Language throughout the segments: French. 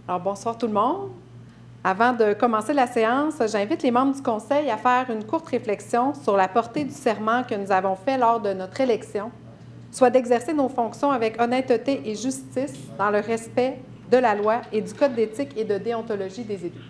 Alors, bonsoir tout le monde. Avant de commencer la séance, j'invite les membres du Conseil à faire une courte réflexion sur la portée du serment que nous avons fait lors de notre élection, soit d'exercer nos fonctions avec honnêteté et justice dans le respect de la loi et du Code d'éthique et de déontologie des élus.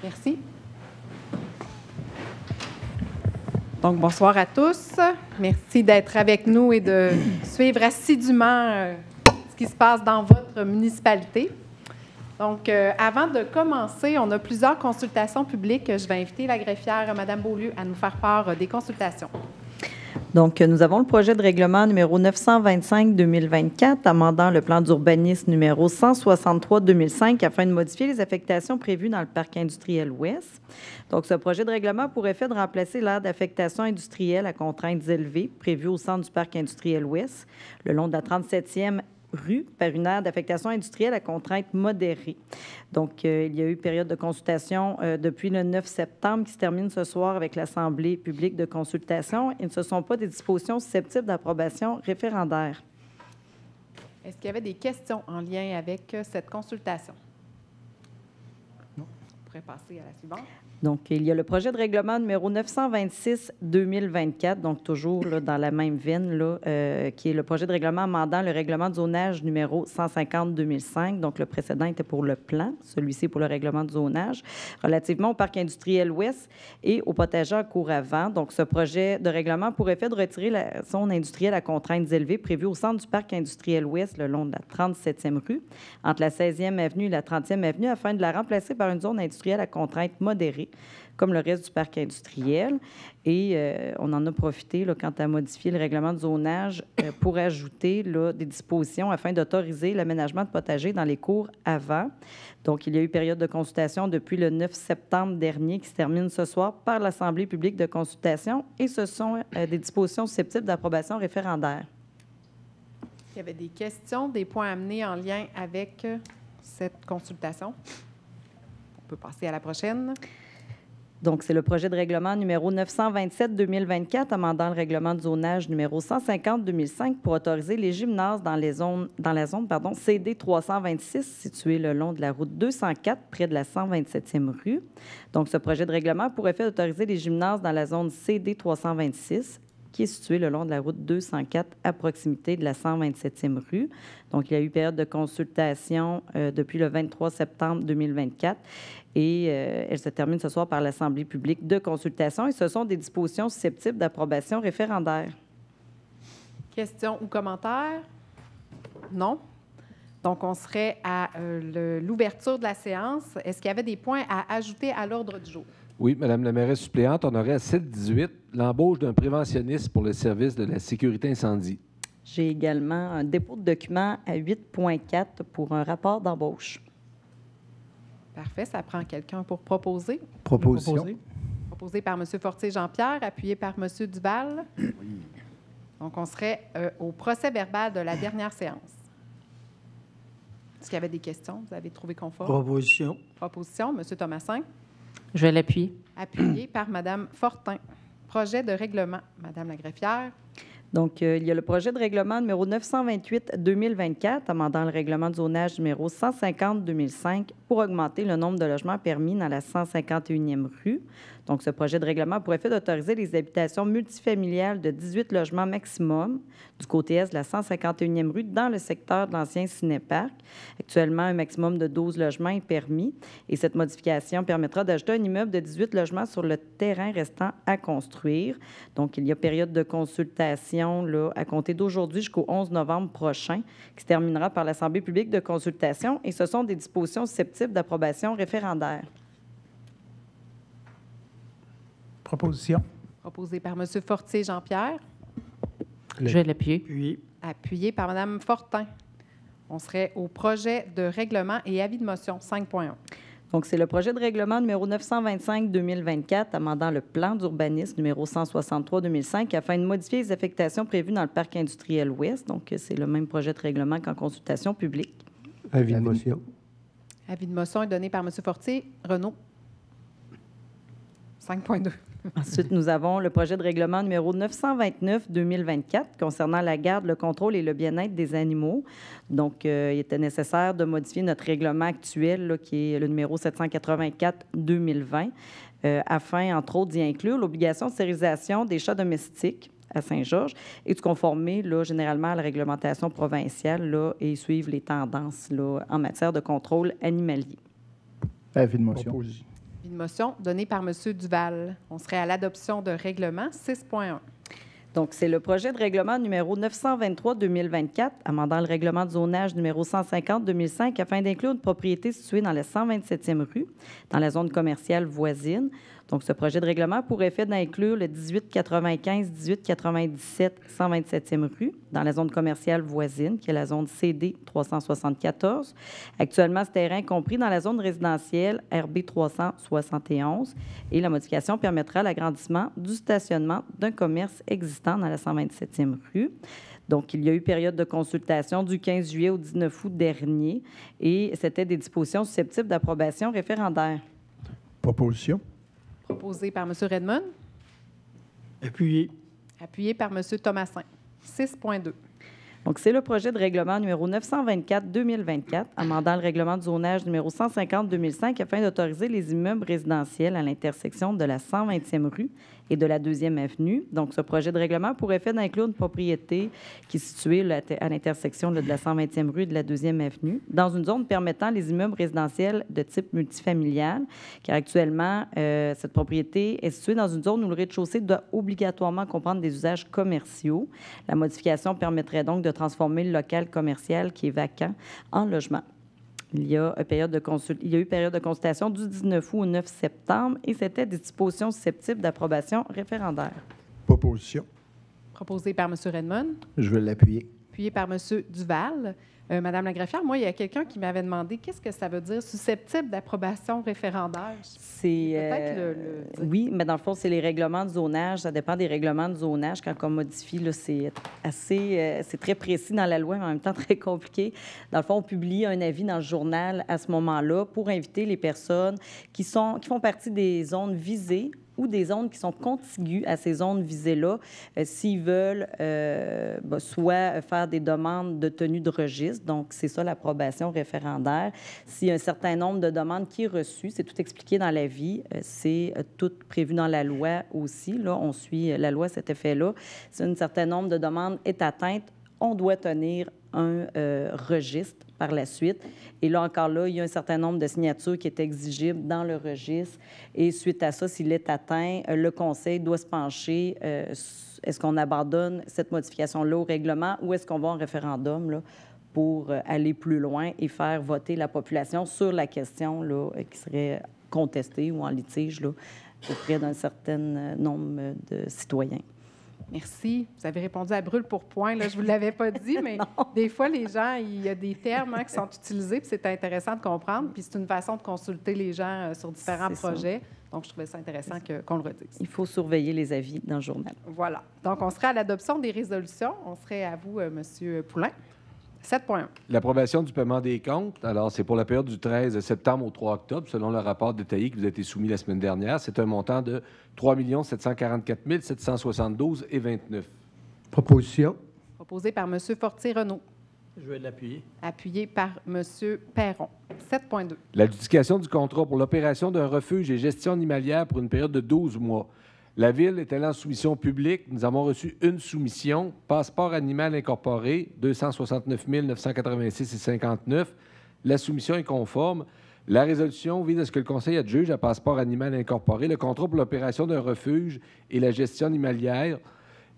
Merci. Donc, bonsoir à tous. Merci d'être avec nous et de suivre assidûment ce qui se passe dans votre municipalité. Donc, avant de commencer, on a plusieurs consultations publiques. Je vais inviter la greffière, Mme Beaulieu, à nous faire part des consultations. Donc, nous avons le projet de règlement numéro 925-2024, amendant le plan d'urbanisme numéro 163-2005 afin de modifier les affectations prévues dans le parc industriel ouest. Donc, ce projet de règlement a pour effet de remplacer l'aire d'affectation industrielle à contraintes élevées prévue au centre du parc industriel ouest, le long de la 37e rue, par une aire d'affectation industrielle à contraintes modérées. Donc, il y a eu période de consultation depuis le 9 septembre qui se termine ce soir avec l'Assemblée publique de consultation et ce ne sont pas des dispositions susceptibles d'approbation référendaire. Est-ce qu'il y avait des questions en lien avec cette consultation? Non. On pourrait passer à la suivante. Donc, il y a le projet de règlement numéro 926-2024, donc toujours là, dans la même veine, là, qui est le projet de règlement amendant le règlement de zonage numéro 150-2005. Donc, le précédent était pour le plan, celui-ci pour le règlement de zonage, relativement au parc industriel ouest et au potager à cours avant. Donc, ce projet de règlement a pour effet de retirer la zone industrielle à contraintes élevées prévue au centre du parc industriel ouest, le long de la 37e rue, entre la 16e avenue et la 30e avenue, afin de la remplacer par une zone industrielle à contraintes modérées, comme le reste du parc industriel. Et on en a profité là, quant à modifier le règlement de zonage pour ajouter là, des dispositions afin d'autoriser l'aménagement de potagers dans les cours avant. Donc, il y a eu période de consultation depuis le 9 septembre dernier qui se termine ce soir par l'Assemblée publique de consultation et ce sont des dispositions susceptibles d'approbation référendaire. Il y avait des questions, des points amenés en lien avec cette consultation. On peut passer à la prochaine. Donc, c'est le projet de règlement numéro 927-2024, amendant le règlement de zonage numéro 150-2005 pour autoriser les gymnases dans la zone CD 326, située le long de la route 204, près de la 127e rue. Donc, ce projet de règlement a pour effet d'autoriser les gymnases dans la zone CD 326, qui est située le long de la route 204 à proximité de la 127e rue. Donc, il y a eu période de consultation depuis le 23 septembre 2024 et elle se termine ce soir par l'Assemblée publique de consultation et ce sont des dispositions susceptibles d'approbation référendaire. Questions ou commentaires? Non. Donc, on serait à l'ouverture de la séance. Est-ce qu'il y avait des points à ajouter à l'ordre du jour? Oui, Madame la mairesse suppléante, on aurait à 7-18 l'embauche d'un préventionniste pour le service de la sécurité incendie. J'ai également un dépôt de documents à 8.4 pour un rapport d'embauche. Parfait. Ça prend quelqu'un pour proposer. Proposition. Proposé par M. Fortier-Jean-Pierre, appuyé par M. Duval. Oui. Donc, on serait au procès-verbal de la dernière séance. Est-ce qu'il y avait des questions? Vous avez trouvé conforme? Proposition. Proposition. M. Thomasin. Je vais l'appuyer. Appuyé par Mme Fortin. Projet de règlement. Madame la greffière. Donc, il y a le projet de règlement numéro 928-2024, amendant le règlement de zonage numéro 150-2005 pour augmenter le nombre de logements permis dans la 151e rue. Donc, ce projet de règlement a pour effet d'autoriser les habitations multifamiliales de 18 logements maximum du côté est de la 151e rue dans le secteur de l'ancien Cinéparc. Actuellement, un maximum de 12 logements est permis et cette modification permettra d'ajouter un immeuble de 18 logements sur le terrain restant à construire. Donc, il y a période de consultation là, à compter d'aujourd'hui jusqu'au 11 novembre prochain qui se terminera par l'Assemblée publique de consultation et ce sont des dispositions susceptibles d'approbation référendaire. Proposition. Proposé par M. Fortier-Jean-Pierre. Je vais l'appuyer. Puis, Appuyé par Mme Fortin. On serait au projet de règlement et avis de motion 5.1. Donc, c'est le projet de règlement numéro 925-2024, amendant le plan d'urbanisme numéro 163-2005 afin de modifier les affectations prévues dans le parc industriel ouest. Donc, c'est le même projet de règlement qu'en consultation publique. avis de motion. Avis de motion est donné par M. Fortier. Renaud. 5.2. Ensuite, nous avons le projet de règlement numéro 929-2024 concernant la garde, le contrôle et le bien-être des animaux. Donc, il était nécessaire de modifier notre règlement actuel, là, qui est le numéro 784-2020, afin, entre autres, d'y inclure l'obligation de stérilisation des chats domestiques à Saint-Georges et de conformer là, généralement à la réglementation provinciale là, et suivre les tendances là, en matière de contrôle animalier. Avis de motion. Avis de motion donné par M. Duval. On serait à l'adoption de règlement 6.1. Donc, c'est le projet de règlement numéro 923-2024, amendant le règlement de zonage numéro 150-2005 afin d'inclure une propriété située dans la 127e rue, dans la zone commerciale voisine. Donc, ce projet de règlement a pour effet d'inclure le 1895, 1897, 127e rue, dans la zone commerciale voisine, qui est la zone CD 374. Actuellement, ce terrain est compris dans la zone résidentielle RB 371 et la modification permettra l'agrandissement du stationnement d'un commerce existant dans la 127e rue. Donc, il y a eu période de consultation du 15 juillet au 19 août dernier et c'était des dispositions susceptibles d'approbation référendaire. Proposition. Proposé par M. Redmond. Appuyé. Appuyé par M. Thomasin. 6.2. Donc, c'est le projet de règlement numéro 924-2024, amendant le règlement de zonage numéro 150-2005 afin d'autoriser les immeubles résidentiels à l'intersection de la 120e rue et de la 2e avenue. Donc, ce projet de règlement a pour effet d'inclure une propriété qui est située là, à l'intersection là, de la 120e rue et de la 2e avenue dans une zone permettant les immeubles résidentiels de type multifamilial, car actuellement, cette propriété est située dans une zone où le rez-de-chaussée doit obligatoirement comprendre des usages commerciaux. La modification permettrait donc de transformer le local commercial qui est vacant en logement. Il y a eu période de consultation du 19 août au 9 septembre et c'était des dispositions susceptibles d'approbation référendaire. Proposition. Proposé par M. Redmond. Je vais l'appuyer. Appuyé par M. Duval. Madame la greffière, moi, il y a quelqu'un qui m'avait demandé qu'est-ce que ça veut dire susceptible d'approbation référendaire. C'est oui, mais dans le fond, c'est les règlements de zonage. Ça dépend des règlements de zonage. Quand on modifie, là, c'est assez, c'est très précis dans la loi, mais en même temps très compliqué. Dans le fond, on publie un avis dans le journal à ce moment-là pour inviter les personnes qui font partie des zones visées ou des zones qui sont contiguës à ces zones visées-là, s'ils veulent soit faire des demandes de tenue de registre, donc c'est ça l'approbation référendaire. S'il y a un certain nombre de demandes qui est reçu, c'est tout expliqué dans l'avis, c'est tout prévu dans la loi aussi. Là, on suit la loi à cet effet-là. Si un certain nombre de demandes est atteinte, on doit tenir un registre par la suite. Et là, encore là, il y a un certain nombre de signatures qui est exigible dans le registre. Et suite à ça, s'il est atteint, le Conseil doit se pencher. Est-ce qu'on abandonne cette modification-là au règlement ou est-ce qu'on va en référendum là, pour aller plus loin et faire voter la population sur la question là, qui serait contestée ou en litige là, auprès d'un certain nombre de citoyens? Merci. Vous avez répondu à brûle pour point. Là, je ne vous l'avais pas dit, mais des fois, les gens, il y a des termes qui sont utilisés, puis c'est intéressant de comprendre. Puis c'est une façon de consulter les gens sur différents projets. Donc, je trouvais ça intéressant qu'on le redise. Il faut surveiller les avis dans le journal. Voilà. Donc, on serait à l'adoption des résolutions. On serait à vous, M. Poulin. 7.1. L'approbation du paiement des comptes. Alors, c'est pour la période du 13 septembre au 3 octobre, selon le rapport détaillé qui vous a été soumis la semaine dernière. C'est un montant de 3 744 772,29 $. Proposition. Proposé par M. Fortier-Renaud. Je vais l'appuyer. Appuyé par M. Perron. 7.2. L'adjudication du contrat pour l'opération d'un refuge et gestion animalière pour une période de 12 mois. La Ville est allée en soumission publique. Nous avons reçu une soumission. Passeport animal incorporé, 269 986,59 $. La soumission est conforme. La résolution vise à ce que le Conseil adjuge à Passeport animal incorporé le contrat pour l'opération d'un refuge et la gestion animalière.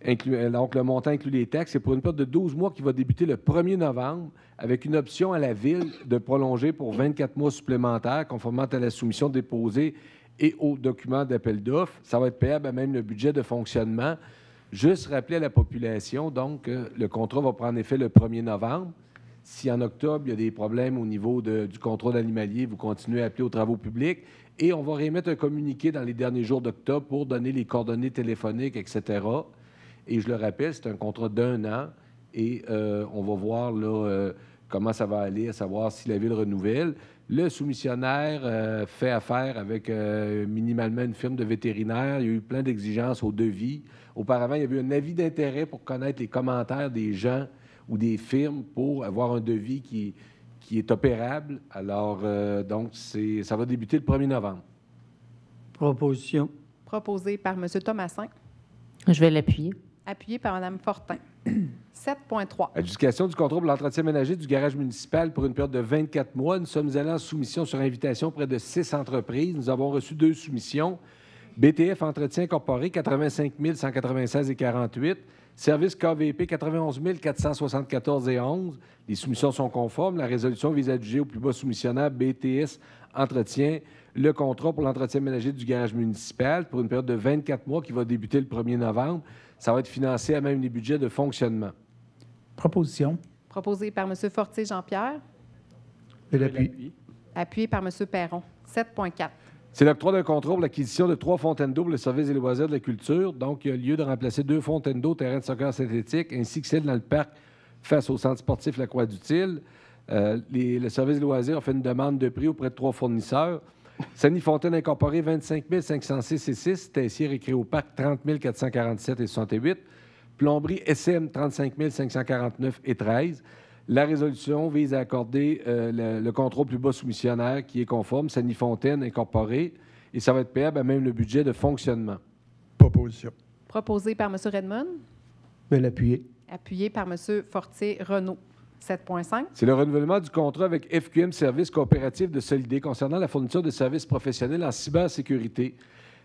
Donc, le montant inclut les taxes. C'est pour une période de 12 mois qui va débuter le 1er novembre avec une option à la Ville de prolonger pour 24 mois supplémentaires conformément à la soumission déposée et aux documents d'appel d'offres. Ça va être payable à même le budget de fonctionnement. Juste rappeler à la population, donc, le contrat va prendre effet le 1er novembre. Si en octobre, il y a des problèmes au niveau du contrôle animalier, vous continuez à appeler aux travaux publics. Et on va remettre un communiqué dans les derniers jours d'octobre pour donner les coordonnées téléphoniques, etc. Et je le rappelle, c'est un contrat d'1 an. Et on va voir là, comment ça va aller, à savoir si la Ville renouvelle. Le soumissionnaire fait affaire avec minimalement une firme de vétérinaire. Il y a eu plein d'exigences au devis. Auparavant, il y avait un avis d'intérêt pour connaître les commentaires des gens ou des firmes pour avoir un devis qui est opérable. Alors, donc, ça va débuter le 1er novembre. Proposition. Proposé par M. Thomasin, Je vais l'appuyer. appuyé par Mme Fortin. 7.3. Adjudication du contrat pour l'entretien ménager du garage municipal pour une période de 24 mois. Nous sommes allés en soumission sur invitation auprès de 6 entreprises. Nous avons reçu 2 soumissions. BTF Entretien Incorporé, 85 196,48. Service KVP, 91 474,11. Les soumissions sont conformes. La résolution vise à adjuger au plus bas soumissionnaire BTS Entretien le contrat pour l'entretien ménager du garage municipal pour une période de 24 mois qui va débuter le 1er novembre. Ça va être financé à même les budgets de fonctionnement. Proposition. Proposé par M. Fortier Jean-Pierre, Je l'appuie. appuyé par M. Perron. 7.4. C'est l'octroi d'un contrat pour l'acquisition de 3 fontaines d'eau pour le service des loisirs de la culture. Donc, il y a lieu de remplacer 2 fontaines d'eau, terrain de soccer synthétique, ainsi que celle dans le parc face au centre sportif La Croix-du-Til. Le service des loisirs a fait une demande de prix auprès de 3 fournisseurs. Sani-Fontaine Incorporée, 25 506,6. Tessier Récréo Parc, 30 447,68. Plomberie SM, 35 549,13. La résolution vise à accorder le contrat au plus bas soumissionnaire qui est conforme, Sani-Fontaine Incorporée, et ça va être payable à même le budget de fonctionnement. Proposition. Proposé par M. Redmond, Je l'appuie. appuyé par M. Fortier Renaud. 7.5. C'est le renouvellement du contrat avec FQM Services coopératifs de Solidé concernant la fourniture de services professionnels en cybersécurité.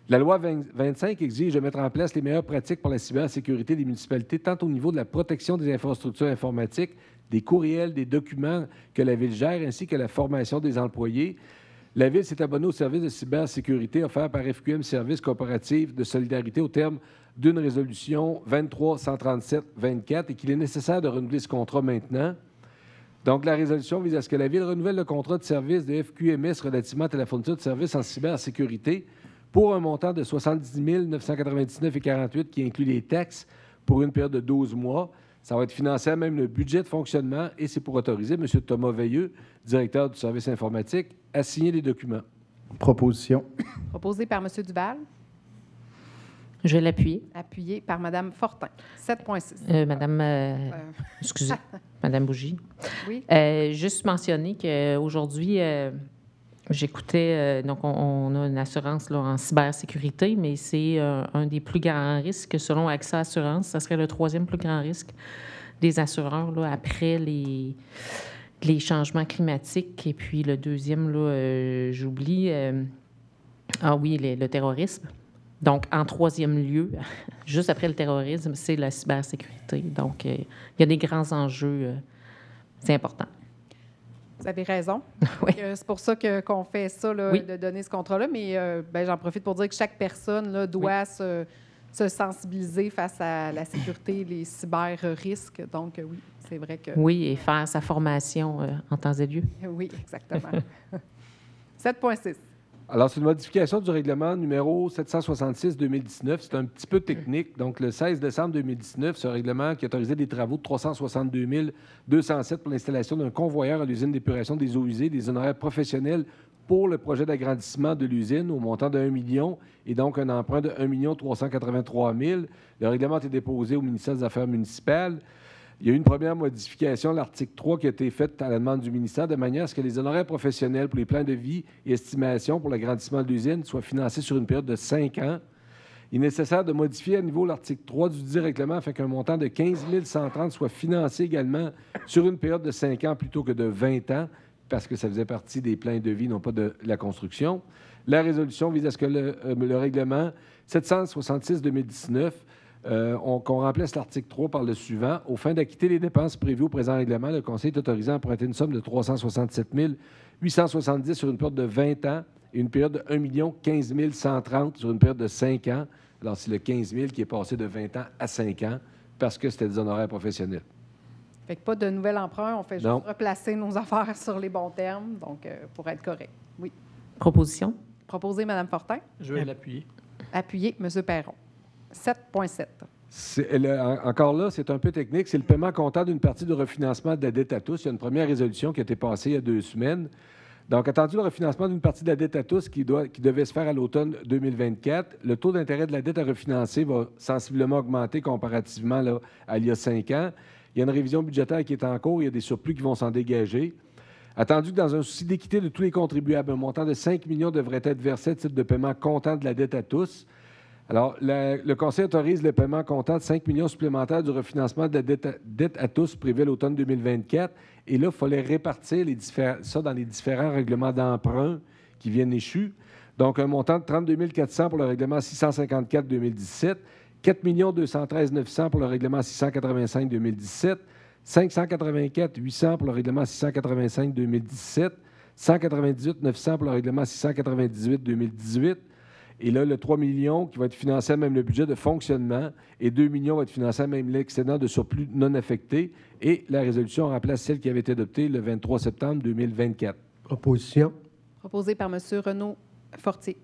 La loi 25 exige de mettre en place les meilleures pratiques pour la cybersécurité des municipalités, tant au niveau de la protection des infrastructures informatiques, des courriels, des documents que la Ville gère, ainsi que la formation des employés. La Ville s'est abonnée au service de cybersécurité offert par FQM Services coopératifs de solidarité au terme d'une résolution 23-137-24 et qu'il est nécessaire de renouveler ce contrat maintenant. Donc, la résolution vise à ce que la Ville renouvelle le contrat de service de FQMS relativement à la fourniture de services en cybersécurité pour un montant de 70 999,48 qui inclut les taxes pour une période de 12 mois. Ça va être financé à même le budget de fonctionnement et c'est pour autoriser M. Thomas Veilleux, directeur du service informatique, à signer les documents. Proposition. Proposé par M. Duval, Je vais l'appuyer. appuyé par Mme Fortin. 7.6. Excusez, Madame Bougie. Oui. Juste mentionner qu'aujourd'hui, j'écoutais, donc on a une assurance là, en cybersécurité, mais c'est un des plus grands risques selon AXA Assurance. Ça serait le 3e plus grand risque des assureurs là, après les changements climatiques. Et puis le 2e, là, j'oublie, le terrorisme. Donc, en 3e lieu, juste après le terrorisme, c'est la cybersécurité. Donc, il y a des grands enjeux. C'est important. Vous avez raison. Oui. C'est pour ça qu'on fait ça, là, Oui. de donner ce contrat-là. Mais j'en profite pour dire que chaque personne là, doit se sensibiliser face à la sécurité, les cyber-risques. Donc, oui, c'est vrai que... Oui, et faire sa formation en temps et lieu. Oui, exactement. 7.6. Alors, c'est une modification du règlement numéro 766-2019. C'est un petit peu technique. Donc, le 16 décembre 2019, ce règlement qui autorisait des travaux de 362 207 pour l'installation d'un convoyeur à l'usine d'épuration des eaux usées, des honoraires professionnels pour le projet d'agrandissement de l'usine au montant de 1 million et donc un emprunt de 1 383 000. Le règlement a été déposé au ministère des Affaires municipales. Il y a eu une première modification, l'article 3, qui a été faite à la demande du ministère, de manière à ce que les honoraires professionnels pour les plans de vie et estimations pour l'agrandissement de l'usine soient financés sur une période de 5 ans. Il est nécessaire de modifier à nouveau l'article 3 du dit règlement afin qu'un montant de 15 130 soit financé également sur une période de 5 ans plutôt que de 20 ans, parce que ça faisait partie des plans de vie, non pas de la construction. La résolution vise à ce que le règlement 766-2019 qu'on remplace l'article 3 par le suivant. Aux fins d'acquitter les dépenses prévues au présent règlement, le Conseil est autorisé à emprunter une somme de 367 870 sur une période de 20 ans et une période de 1 15 130 sur une période de 5 ans. Alors, c'est le 15 000 qui est passé de 20 ans à 5 ans parce que c'était des honoraires professionnels. Fait que pas de nouvel emprunt, on fait juste replacer nos affaires sur les bons termes, donc pour être correct. Oui. Proposition. Proposé, Mme Fortin. Je vais l'appuyer. Appuyé, M. Perron. 7.7. Encore là, c'est un peu technique. C'est le paiement comptable d'une partie du refinancement de la dette à tous. Il y a une première résolution qui a été passée il y a 2 semaines. Donc, attendu le refinancement d'une partie de la dette à tous qui devait se faire à l'automne 2024, le taux d'intérêt de la dette à refinancer va sensiblement augmenter comparativement là, à il y a 5 ans. Il y a une révision budgétaire qui est en cours, il y a des surplus qui vont s'en dégager. Attendu que dans un souci d'équité de tous les contribuables, un montant de 5 millions devrait être versé à titre de paiement comptant de la dette à tous. Alors, le Conseil autorise le paiement comptant de 5 millions supplémentaires du refinancement de la dette à tous prévu à l'automne 2024. Et là, il fallait répartir ça dans les différents règlements d'emprunt qui viennent échus. Donc, un montant de 32 400 pour le règlement 654-2017, 4 213 900 pour le règlement 685-2017, 584 800 pour le règlement 685-2017, 198 900 pour le règlement 698-2018. Et là, le 3 millions qui va être financé à même le budget de fonctionnement et 2 millions va être financé à même l'excédent de surplus non affecté. Et la résolution remplace celle qui avait été adoptée le 23 septembre 2024. Proposition. Proposé par M. Renaud Fortier.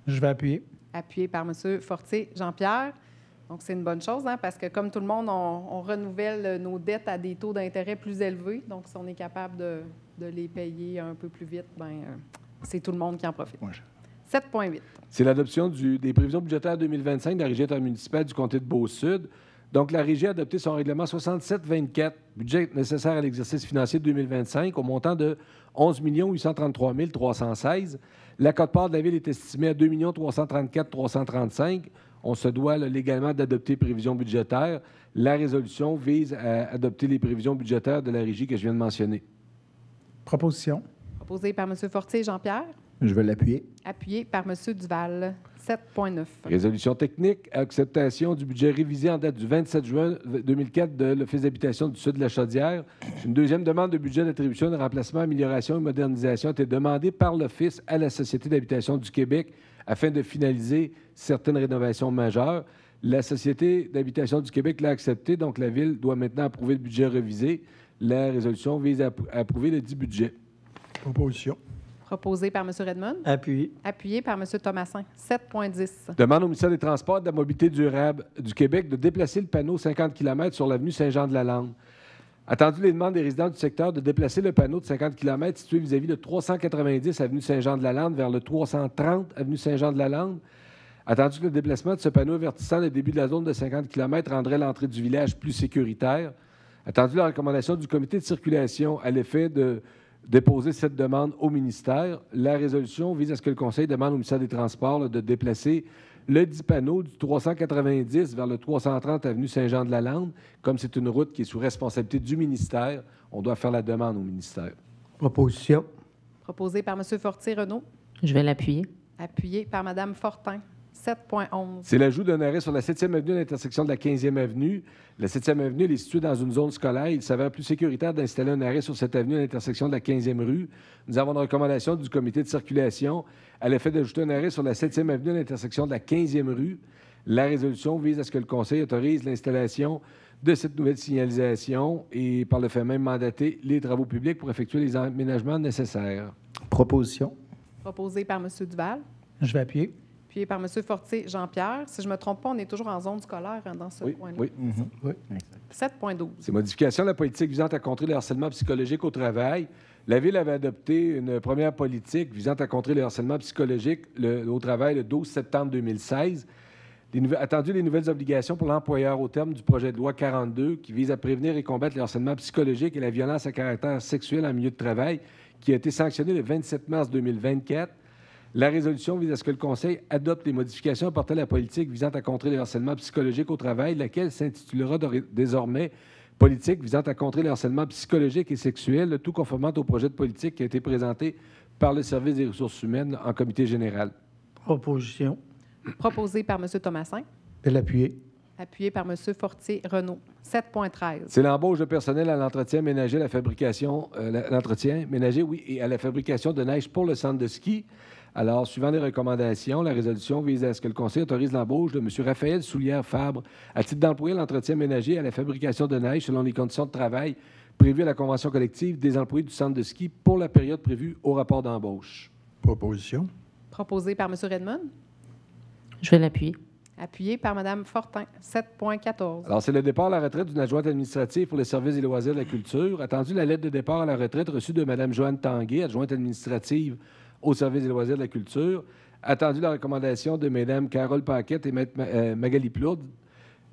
Je vais appuyer. Appuyé par M. Fortier Jean-Pierre. Donc, c'est une bonne chose, hein, parce que comme tout le monde, on renouvelle nos dettes à des taux d'intérêt plus élevés. Donc, si on est capable de les payer un peu plus vite, c'est tout le monde qui en profite. Ouais. 7,8. C'est l'adoption des prévisions budgétaires 2025 de la Régie intermunicipale du comté de Beau-Sud. Donc, la Régie a adopté son règlement 67-24, budget nécessaire à l'exercice financier de 2025, au montant de 11 833 316. La quote-part de la Ville est estimée à 2 334 335. On se doit légalement d'adopter les prévisions budgétaires. La résolution vise à adopter les prévisions budgétaires de la Régie que je viens de mentionner. Proposition. Proposé par M. Fortier Jean-Pierre. Je vais l'appuyer. Appuyé par M. Duval. 7,9. Résolution technique, acceptation du budget révisé en date du 27 juin 2004 de l'Office d'habitation du Sud de la Chaudière. Une deuxième demande de budget d'attribution, de remplacement, amélioration et modernisation a été demandée par l'Office à la Société d'habitation du Québec afin de finaliser certaines rénovations majeures. La Société d'habitation du Québec l'a accepté, donc la Ville doit maintenant approuver le budget révisé. La résolution vise à approuver le dit budget. Proposition. Proposé par M. Redmond. Appuyé. Appuyé par M. Thomasin. 7,10. Demande au ministère des Transports et de la Mobilité durable du Québec de déplacer le panneau 50 km sur l'avenue Saint-Jean-de-la-Lande. Attendu les demandes des résidents du secteur de déplacer le panneau de 50 km situé vis-à-vis de 390 avenue Saint-Jean-de-la-Lande vers le 330 avenue Saint-Jean-de-la-Lande. Attendu que le déplacement de ce panneau avertissant le début de la zone de 50 km rendrait l'entrée du village plus sécuritaire. Attendu la recommandation du comité de circulation à l'effet de déposer cette demande au ministère. La résolution vise à ce que le Conseil demande au ministère des Transports de déplacer le dit panneau du 390 vers le 330 avenue Saint-Jean-de-la-Lande. Comme c'est une route qui est sous responsabilité du ministère, on doit faire la demande au ministère. Proposition. Proposé par M. Fortier Renaud. Je vais l'appuyer. Appuyé par Mme Fortin. 7,11. C'est l'ajout d'un arrêt sur la 7e avenue à l'intersection de la 15e avenue. La 7e avenue, elle est située dans une zone scolaire. Il s'avère plus sécuritaire d'installer un arrêt sur cette avenue à l'intersection de la 15e rue. Nous avons une recommandation du comité de circulation à l'effet d'ajouter un arrêt sur la 7e avenue à l'intersection de la 15e rue. La résolution vise à ce que le Conseil autorise l'installation de cette nouvelle signalisation et, par le fait même, mandater les travaux publics pour effectuer les aménagements nécessaires. Proposition. Proposé par M. Duval. Je vais appuyer. Appuyé par M. Fortier Jean-Pierre. Si je ne me trompe pas, on est toujours en zone scolaire dans ce coin-là. Oui. Oui. 7,12. C'est modification de la politique visant à contrer le harcèlement psychologique au travail. La Ville avait adopté une première politique visant à contrer le harcèlement psychologique au travail le 12 septembre 2016. Attendu les nouvelles obligations pour l'employeur au terme du projet de loi 42 qui vise à prévenir et combattre le harcèlement psychologique et la violence à caractère sexuel en milieu de travail qui a été sanctionné le 27 mars 2024. La résolution vise à ce que le Conseil adopte les modifications apportées à la politique visant à contrer le harcèlement psychologique au travail, laquelle s'intitulera désormais « Politique visant à contrer le harcèlement psychologique et sexuel », le tout conformément au projet de politique qui a été présenté par le Service des ressources humaines en comité général. Proposition. Proposé par M. Thomasin. Je vais l'appuyer. Appuyé par M. Fortier Renaud. 7,13. C'est l'embauche de personnel à l'entretien ménager, la fabrication, l'entretien ménager, oui, et à la fabrication de neige pour le centre de ski. Alors, suivant les recommandations, la résolution vise à ce que le Conseil autorise l'embauche de M. Raphaël Soulière-Fabre à titre d'employé à l'entretien ménager et à la fabrication de neige selon les conditions de travail prévues à la convention collective des employés du centre de ski pour la période prévue au rapport d'embauche. Proposition. Proposé par M. Redmond. Je vais l'appuyer. appuyé par Mme Fortin. 7.14. Alors, c'est le départ à la retraite d'une adjointe administrative pour les services et loisirs de la culture. Attendu la lettre de départ à la retraite reçue de Mme Joanne Tanguay, adjointe administrative aux services et loisirs de la culture. Attendu la recommandation de Mme Carole Paquette et Mme Magali Plourde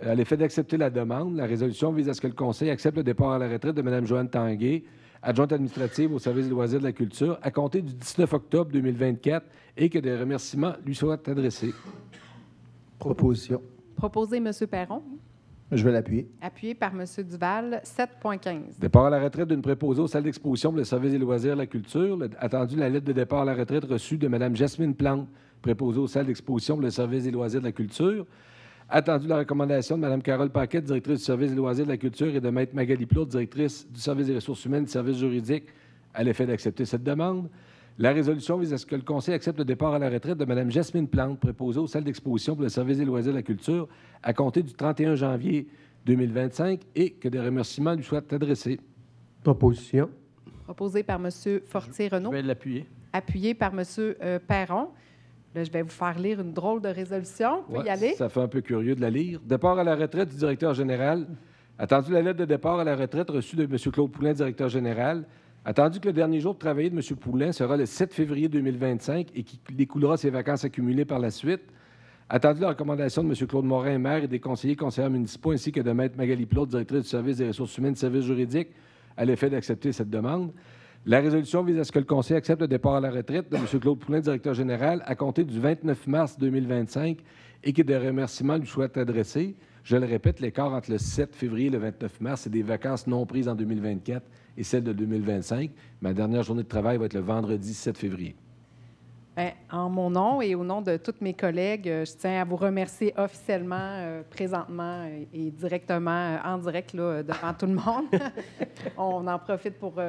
à l'effet d'accepter la demande. La résolution vise à ce que le Conseil accepte le départ à la retraite de Mme Joanne Tanguay, adjointe administrative aux services et loisirs de la culture, à compter du 19 octobre 2024 et que des remerciements lui soient adressés. Proposition. Proposé, M. Perron. Je vais l'appuyer. Appuyé par M. Duval. 7.15. Départ à la retraite d'une préposée aux salles d'exposition pour le service des loisirs de la culture. Attendu la lettre de départ à la retraite reçue de Mme Jasmine Plante, préposée aux salles d'exposition pour le service des loisirs de la culture. Attendu la recommandation de Mme Carole Paquette, directrice du service des loisirs de la culture, et de Mme Magali Plourde, directrice du service des ressources humaines et du service juridique, à l'effet d'accepter cette demande. La résolution vise à ce que le Conseil accepte le départ à la retraite de Mme Jasmine Plante, préposée aux salles d'exposition pour le service des loisirs de la culture, à compter du 31 janvier 2025 et que des remerciements lui soient adressés. Proposition. Proposé par M. Fortier-Renaud. Je vais l'appuyer. Appuyé par M. Perron. Là, je vais vous faire lire une drôle de résolution. Vous pouvez y aller. Ça fait un peu curieux de la lire. Départ à la retraite du directeur général. Attendu la lettre de départ à la retraite reçue de M. Claude Poulin, directeur général. Attendu que le dernier jour de travail de M. Poulin sera le 7 février 2025 et qu'il découlera ses vacances accumulées par la suite. Attendu la recommandation de M. Claude Morin, maire, et des conseillers municipaux, ainsi que de Mme Magali Plourde, directrice du service des ressources humaines et du service juridique, à l'effet d'accepter cette demande. La résolution vise à ce que le Conseil accepte le départ à la retraite de M. Claude Poulin, directeur général, à compter du 29 mars 2025 et que des remerciements lui soient adressés. Je le répète, l'écart entre le 7 février et le 29 mars, c'est des vacances non prises en 2024 et celles de 2025. Ma dernière journée de travail va être le vendredi 7 février. Bien, en mon nom et au nom de tous mes collègues, je tiens à vous remercier officiellement, présentement et directement, en direct, là, devant tout le monde. On en profite pour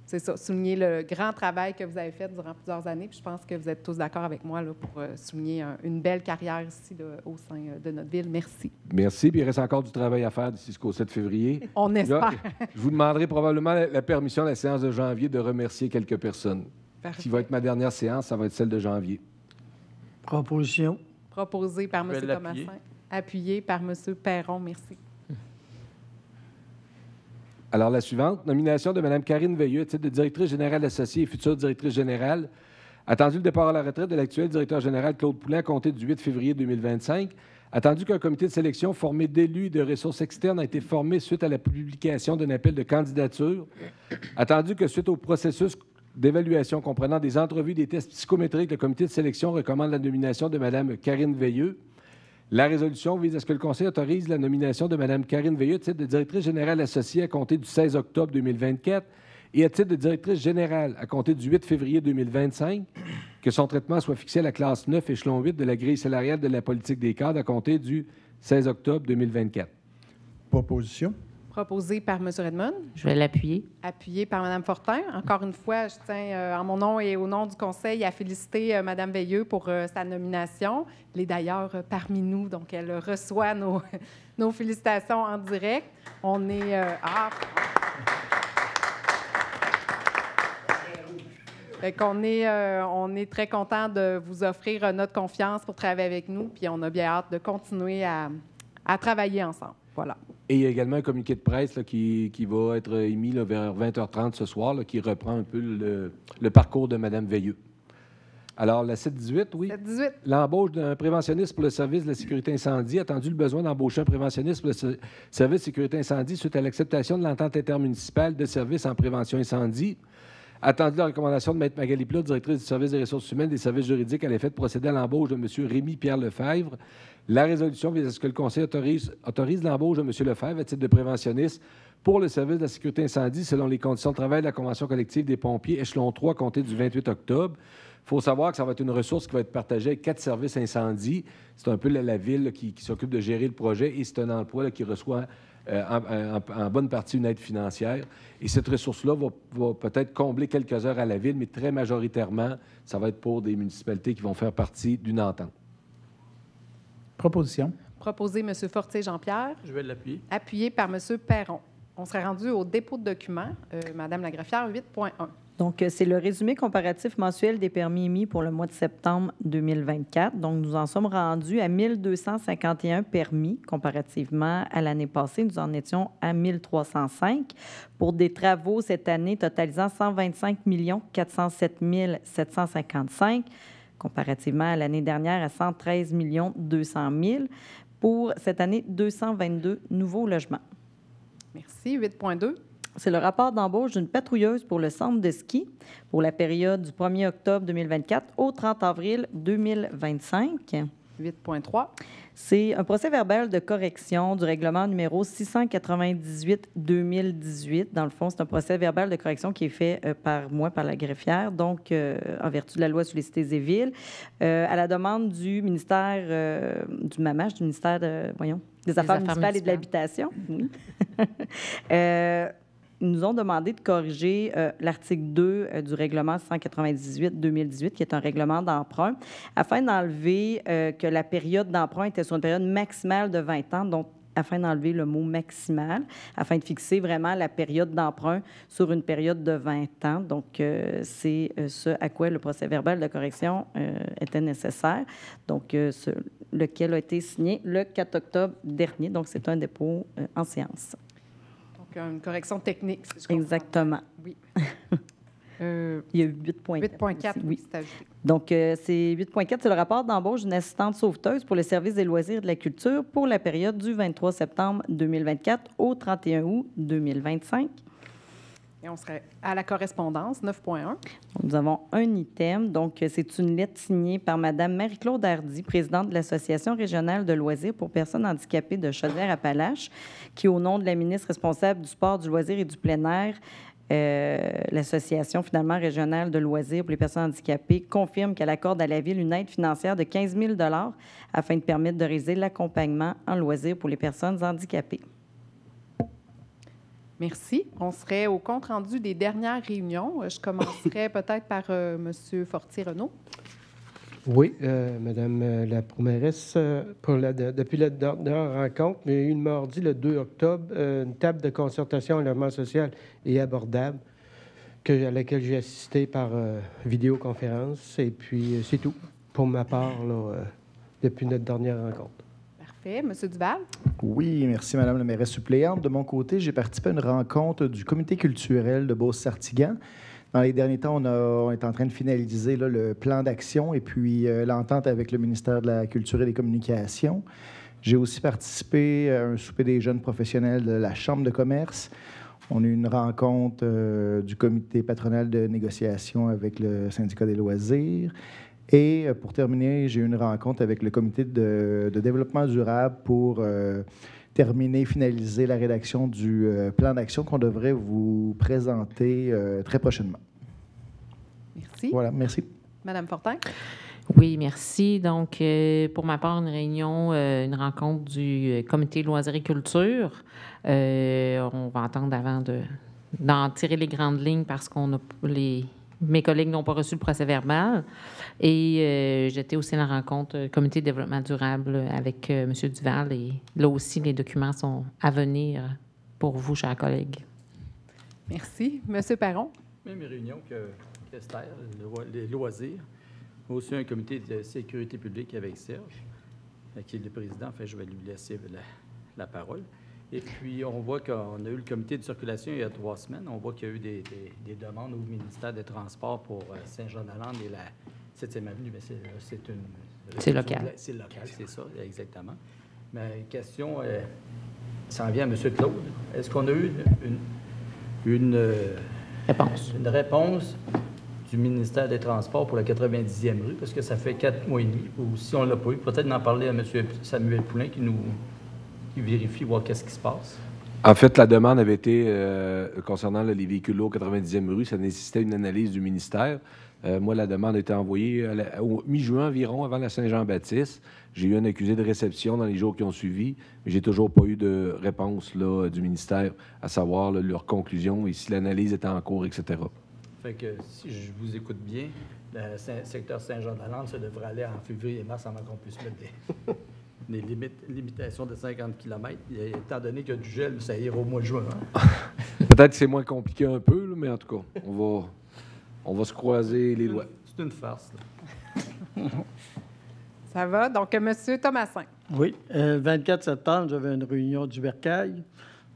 c'est ça, souligner le grand travail que vous avez fait durant plusieurs années. Puis je pense que vous êtes tous d'accord avec moi là, pour souligner une belle carrière ici là, au sein de notre ville. Merci. Merci. Puis il reste encore du travail à faire d'ici jusqu'au 7 février. On espère. Là, je vous demanderai probablement la permission à la séance de janvier de remercier quelques personnes. Parfait. Qui va être ma dernière séance, ça va être celle de janvier. Proposition. Proposé par Je vais M. l'appuyer. Thomasin. Appuyé par M. Perron. Merci. Alors, la suivante, nomination de Mme Karine Veilleux, titre de directrice générale associée et future directrice générale. Attendu le départ à la retraite de l'actuel directeur général Claude Poulin à compter du 8 février 2025. Attendu qu'un comité de sélection formé d'élus et de ressources externes a été formé suite à la publication d'un appel de candidature. Attendu que suite au processus d'évaluation comprenant des entrevues et des tests psychométriques, le comité de sélection recommande la nomination de Mme Karine Veilleux. La résolution vise à ce que le Conseil autorise la nomination de Mme Karine Veilleux, titre de directrice générale associée à compter du 16 octobre 2024 et à titre de directrice générale à compter du 8 février 2025, que son traitement soit fixé à la classe 9, échelon 8 de la grille salariale de la politique des cadres à compter du 16 octobre 2024. Proposition. Proposé par M. Redmond. Je vais l'appuyer. Appuyé par Mme Fortin. Encore une fois, je tiens, en mon nom et au nom du Conseil, à féliciter Mme Veilleux pour sa nomination. Elle est d'ailleurs parmi nous, donc elle reçoit nos félicitations en direct. On est... Fait qu'on est, on est très content de vous offrir notre confiance pour travailler avec nous, puis on a bien hâte de continuer à travailler ensemble. Voilà. Et il y a également un communiqué de presse là, qui va être émis là, vers 20h30 ce soir, là, qui reprend un peu le parcours de Mme Veilleux. Alors, la 7-18, oui. 7-18. L'embauche d'un préventionniste pour le service de la sécurité incendie. Attendu le besoin d'embaucher un préventionniste pour le service de sécurité incendie suite à l'acceptation de l'entente intermunicipale de services en prévention incendie. Attendu la recommandation de Mme Magali Plourde, directrice du service des ressources humaines et des services juridiques, à l'effet de procéder à l'embauche de M. Rémy-Pierre Lefebvre. La résolution vise à ce que le Conseil autorise l'embauche de M. Lefebvre à titre de préventionniste pour le service de la sécurité incendie selon les conditions de travail de la Convention collective des pompiers, échelon 3, compté du 28 octobre. Il faut savoir que ça va être une ressource qui va être partagée avec 4 services incendie. C'est un peu la ville qui s'occupe de gérer le projet et c'est un emploi là, qui reçoit en bonne partie une aide financière. Et cette ressource-là va peut-être combler quelques heures à la ville, mais très majoritairement, ça va être pour des municipalités qui vont faire partie d'une entente. Proposition. Proposé M. Fortier-Jean-Pierre. Je vais l'appuyer. Appuyé par M. Perron. On serait rendu au dépôt de documents. Madame la greffière, 8.1. Donc, c'est le résumé comparatif mensuel des permis émis pour le mois de septembre 2024. Donc, nous en sommes rendus à 1251 permis comparativement à l'année passée. Nous en étions à 1305 pour des travaux cette année totalisant 125 407 755 comparativement à l'année dernière à 113 200 000 pour cette année 222 nouveaux logements. Merci. 8.2. C'est le rapport d'embauche d'une patrouilleuse pour le centre de ski pour la période du 1er octobre 2024 au 30 avril 2025. 8.3. C'est un procès-verbal de correction du règlement numéro 698-2018. Dans le fond, c'est un procès-verbal de correction qui est fait par moi, par la greffière, donc en vertu de la loi sur les cités et villes, à la demande du ministère du MAMAJ, du ministère des Affaires municipales et de l'Habitation. Oui. Ils nous ont demandé de corriger l'article 2 du règlement 198-2018, qui est un règlement d'emprunt, afin d'enlever que la période d'emprunt était sur une période maximale de 20 ans, donc afin d'enlever le mot maximal, afin de fixer vraiment la période d'emprunt sur une période de 20 ans. Donc, c'est ce à quoi le procès-verbal de correction était nécessaire, donc lequel a été signé le 4 octobre dernier. Donc, c'est un dépôt en séance. Une correction technique, si je comprends. Exactement. Oui. Il y a 8.4. 8.4, oui. C'est ajouté. Donc, c'est 8.4, c'est le rapport d'embauche d'une assistante sauveteuse pour le service des loisirs et de la culture pour la période du 23 septembre 2024 au 31 août 2025. Et on serait à la correspondance, 9.1. Nous avons un item. Donc, c'est une lettre signée par Mme Marie-Claude Hardy, présidente de l'Association régionale de loisirs pour personnes handicapées de Chaudière-Appalaches, qui, au nom de la ministre responsable du sport, du loisir et du plein air, l'Association, finalement, régionale de loisirs pour les personnes handicapées, confirme qu'elle accorde à la Ville une aide financière de 15 000 $ afin de permettre de réaliser l'accompagnement en loisirs pour les personnes handicapées. Merci. On serait au compte-rendu des dernières réunions. Je commencerai peut-être par M. Fortier-Renaud. Oui, Madame la Promairesse, depuis la dernière rencontre, il y a eu une mardi, le 2 octobre, une table de concertation en logement social et abordable à laquelle j'ai assisté par vidéoconférence. Et puis, c'est tout pour ma part là, depuis notre dernière rencontre. Parfait. M. Duval? Oui, merci, Madame la mairesse suppléante. De mon côté, j'ai participé à une rencontre du comité culturel de Beauce-Sartigan. Dans les derniers temps, on est en train de finaliser là, le plan d'action et puis l'entente avec le ministère de la Culture et des Communications. J'ai aussi participé à un souper des jeunes professionnels de la Chambre de commerce. On a eu une rencontre du comité patronal de négociation avec le syndicat des loisirs. Et pour terminer, j'ai eu une rencontre avec le comité de développement durable pour finaliser la rédaction du plan d'action qu'on devrait vous présenter très prochainement. Merci. Voilà, merci. Madame Fortin? Oui, merci. Donc, pour ma part, une rencontre du comité loisirs et culture. On va attendre avant d'en tirer les grandes lignes parce mes collègues n'ont pas reçu le procès-verbal. Et j'étais aussi à la rencontre comité de développement durable avec M. Duval. Et là aussi, les documents sont à venir pour vous, chers collègues. Merci. M. Perron? Même réunion que Esther, les loisirs. Aussi un comité de sécurité publique avec Serge, qui est le président. Enfin, je vais lui laisser la parole. Et puis, on voit qu'on a eu le comité de circulation il y a 3 semaines. On voit qu'il y a eu des demandes au ministère des Transports pour Saint-Jean-de-Lande et la 7e avenue. Mais c'est local. C'est local, c'est ça, exactement. Mais question, ça en vient à M. Claude. Est-ce qu'on a eu une réponse du ministère des Transports pour la 90e rue? Parce que ça fait 4 mois et demi. Ou si on ne l'a pas eu, peut-être d'en parler à M. Samuel Poulin qui vérifie, voir qu'est-ce qui se passe. En fait, la demande avait été, concernant les véhicules lourds 90e rue, ça nécessitait une analyse du ministère. Moi, la demande a été envoyée au mi-juin environ, avant la Saint-Jean-Baptiste. J'ai eu un accusé de réception dans les jours qui ont suivi, mais j'ai toujours pas eu de réponse là, du ministère, à savoir là, leur conclusion et si l'analyse était en cours, etc. Fait que, si je vous écoute bien, le secteur Saint-Jean-de-Lande, ça devrait aller en février et mars avant qu'on puisse mettre des limitations de 50 km. Étant donné qu'il y a du gel, ça ira au mois de juin. Hein? Peut-être que c'est moins compliqué un peu, là, mais en tout cas, on va On va se croiser les doigts. C'est une farce, là. Ça va? Donc, M. Thomasin. Oui. Le 24 septembre, j'avais une réunion du Bercail.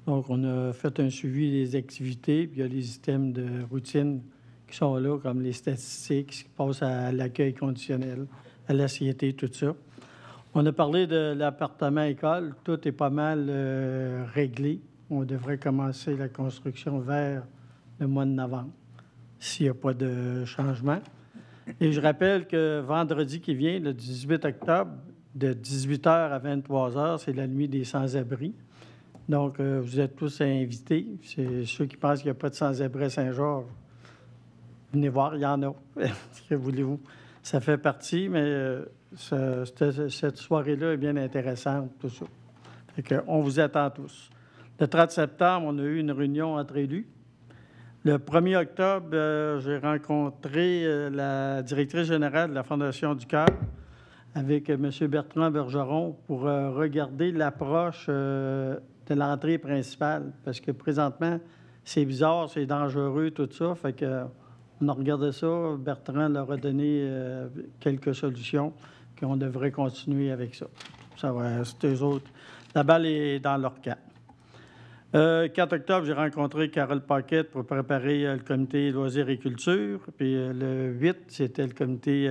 Donc, on a fait un suivi des activités. Puis, il y a les systèmes de routine qui sont là, comme les statistiques, ce qui passe à l'accueil conditionnel, à l'assiété, tout ça. On a parlé de l'appartement école. Tout est pas mal réglé. On devrait commencer la construction vers le mois de novembre, s'il n'y a pas de changement. Et je rappelle que vendredi qui vient, le 18 octobre, de 18h à 23h, c'est la nuit des sans-abri. Donc, vous êtes tous invités. C'est ceux qui pensent qu'il n'y a pas de sans-abri à Saint-Georges. Venez voir, il y en a. Que voulez-vous? Ça fait partie, mais cette soirée-là est bien intéressante, tout ça. Fait qu'on vous attend tous. Le 30 septembre, on a eu une réunion entre élus. Le 1er octobre, j'ai rencontré la directrice générale de la Fondation du Cœur avec M. Bertrand Bergeron pour regarder l'approche de l'entrée principale. Parce que présentement, c'est bizarre, c'est dangereux, tout ça. Fait que on a regardé ça. Bertrand leur a donné quelques solutions qu'on devrait continuer avec ça. Ça va, c'est eux autres. La balle est dans leur camp. 4 octobre, j'ai rencontré Carole Paquette pour préparer le comité loisirs et culture. Puis le 8, c'était le comité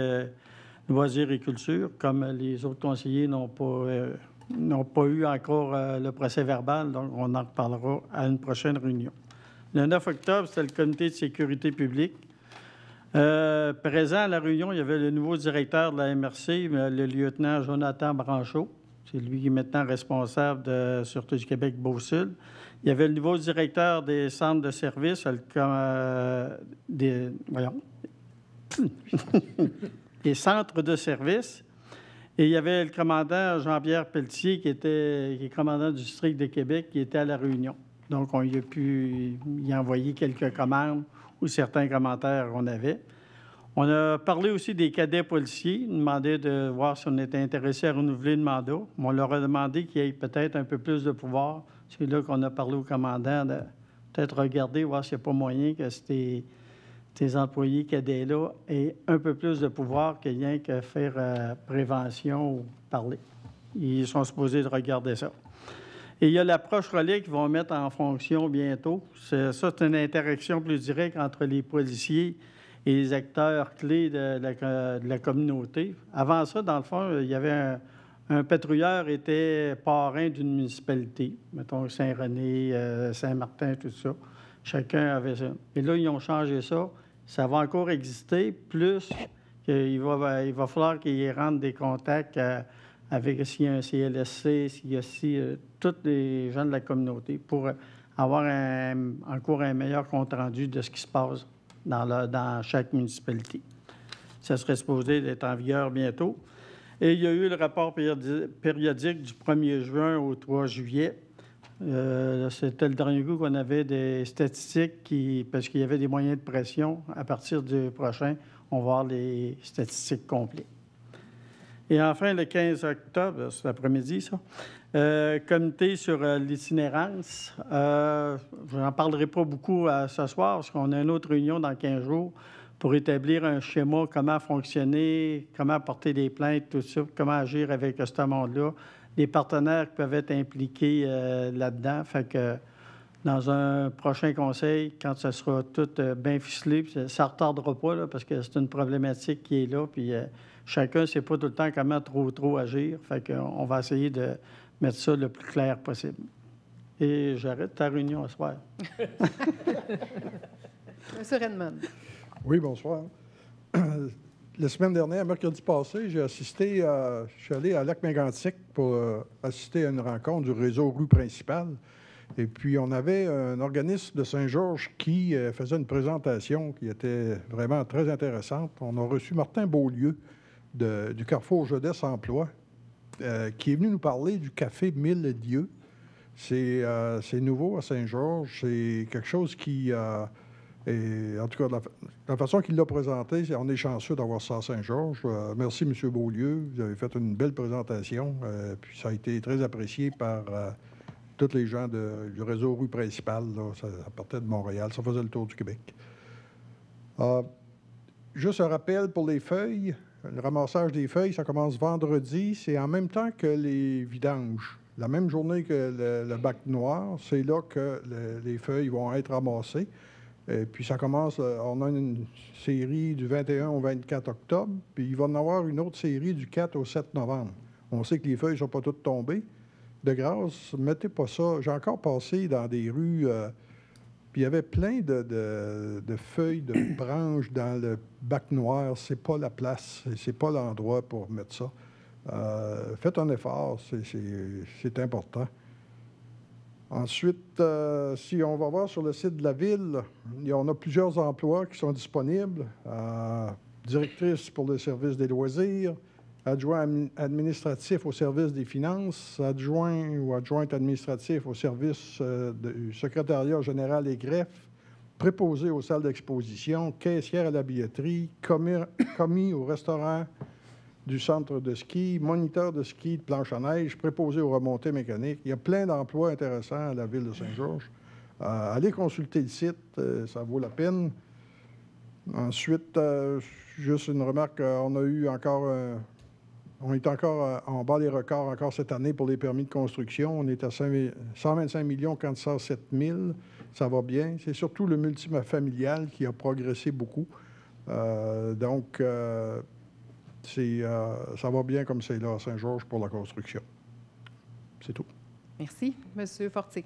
loisirs et culture. Comme les autres conseillers n'ont pas eu encore le procès verbal, donc on en reparlera à une prochaine réunion. Le 9 octobre, c'était le comité de sécurité publique. Présent à la réunion, il y avait le nouveau directeur de la MRC, le lieutenant Jonathan Branchot. C'est lui qui est maintenant responsable de Sûreté du Québec Beau-Sud. Il y avait le nouveau directeur des centres de services, des centres de services. Et il y avait le commandant Jean-Pierre Pelletier, qui est commandant du district de Québec, qui était à la réunion. Donc, on y a pu y envoyer quelques commandes ou certains commentaires qu'on avait. On a parlé aussi des cadets policiers, demandé de voir si on était intéressé à renouveler le mandat. On leur a demandé qu'il y ait peut-être un peu plus de pouvoir. C'est là qu'on a parlé au commandant de peut-être regarder, voir s'il n'y a pas moyen que ces employés cadets-là aient un peu plus de pouvoir que rien que faire prévention ou parler. Ils sont supposés de regarder ça. Et il y a l'approche relais qu'ils vont mettre en fonction bientôt. Ça, c'est une interaction plus directe entre les policiers et les acteurs clés de la communauté. Avant ça, dans le fond, il y avait un patrouilleur était parrain d'une municipalité, mettons Saint-René, Saint-Martin, tout ça. Chacun avait ça. Et là, ils ont changé ça. Ça va encore exister, plus qu'il va falloir qu'ils rendent des contacts avec s'il y a un CLSC, s'il y a tous les gens de la communauté pour avoir encore un meilleur compte-rendu de ce qui se passe dans chaque municipalité. Ça serait supposé d'être en vigueur bientôt. Et il y a eu le rapport périodique du 1er juin au 3 juillet. C'était le dernier coup qu'on avait des statistiques parce qu'il y avait des moyens de pression. À partir du prochain, on va avoir les statistiques complètes. Et enfin, le 15 octobre, c'est l'après-midi, ça, comité sur l'itinérance. Je n'en parlerai pas beaucoup ce soir, parce qu'on a une autre réunion dans 15 jours pour établir un schéma, comment fonctionner, comment porter des plaintes, tout ça, comment agir avec ce monde-là, les partenaires qui peuvent être impliqués là-dedans. Fait que dans un prochain conseil, quand ça sera tout bien ficelé, ça ne retardera pas, là, parce que c'est une problématique qui est là, puis chacun ne sait pas tout le temps comment trop agir. Fait qu'on va essayer de mettre ça le plus clair possible. Et j'arrête ta réunion ce soir. Monsieur Redmond. Oui, bonsoir. La semaine dernière, mercredi passé, je suis allé à Lac-Mégantic pour assister à une rencontre du réseau rue principale. Et puis, on avait un organisme de Saint-Georges qui faisait une présentation qui était vraiment très intéressante. On a reçu Martin Beaulieu du Carrefour Jeunesse Emploi, qui est venu nous parler du café Mille Dieux. C'est nouveau à Saint-Georges. C'est quelque chose qui... Et en tout cas, de la façon qu'il l'a présenté, on est chanceux d'avoir ça à Saint-Georges. Merci, M. Beaulieu. Vous avez fait une belle présentation. Puis ça a été très apprécié par tous les gens du réseau rue principale. Là. Ça partait de Montréal. Ça faisait le tour du Québec. Juste un rappel pour les feuilles. Le ramassage des feuilles, ça commence vendredi. C'est en même temps que les vidanges. La même journée que le bac noir, c'est là que les feuilles vont être ramassées. Et puis ça commence, on a une série du 21 au 24 octobre, puis il va en avoir une autre série du 4 au 7 novembre. On sait que les feuilles ne sont pas toutes tombées. De grâce, mettez pas ça. J'ai encore passé dans des rues, puis il y avait plein de feuilles, de branches dans le bac noir. C'est pas la place, c'est pas l'endroit pour mettre ça. Faites un effort, c'est important. Ensuite, si on va voir sur le site de la Ville, on a plusieurs emplois qui sont disponibles. Directrice pour le service des loisirs, adjoint administratif au service des finances, adjoint ou adjointe administratif au service du secrétariat général et greffe, préposé aux salles d'exposition, caissière à la billetterie, commis au restaurant du centre de ski, moniteur de ski de planche à neige, préposé aux remontées mécaniques. Il y a plein d'emplois intéressants à la Ville de Saint-Georges. Allez consulter le site, ça vaut la peine. Ensuite, juste une remarque, on a eu encore... on est encore en bas des records encore cette année pour les permis de construction. On est à 125 407 000. Ça va bien. C'est surtout le multifamilial qui a progressé beaucoup. Donc, ça va bien comme c'est là à Saint-Georges pour la construction. C'est tout. Merci. Monsieur Fortier.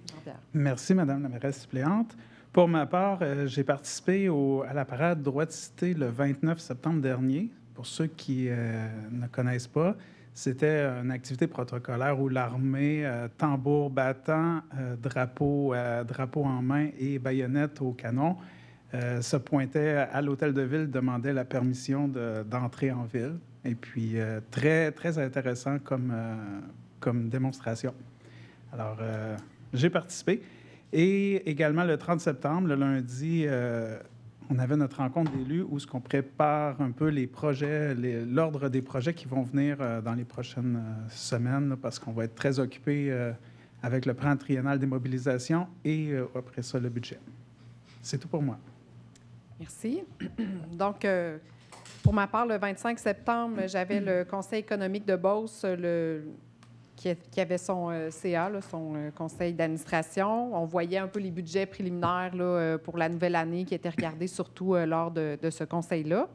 Merci, Madame la mairesse suppléante. Pour ma part, j'ai participé à la parade Droit de cité le 29 septembre dernier. Pour ceux qui ne connaissent pas, c'était une activité protocolaire où l'armée, tambour battant, drapeau en main et baïonnette au canon, se pointait à l'hôtel de ville, demandait la permission d'entrer en ville. Et puis, très, très intéressant comme démonstration. Alors, j'ai participé. Et également, le 30 septembre, le lundi, on avait notre rencontre d'élus où on prépare un peu les projets, l'ordre des projets qui vont venir dans les prochaines semaines, là, parce qu'on va être très occupé avec le plan triennal des mobilisations et après ça, le budget. C'est tout pour moi. Merci. Donc, pour ma part, le 25 septembre, j'avais le Conseil économique de Beauce qui avait son CA, là, son conseil d'administration. On voyait un peu les budgets préliminaires là, pour la nouvelle année qui étaient regardés surtout lors de ce conseil-là.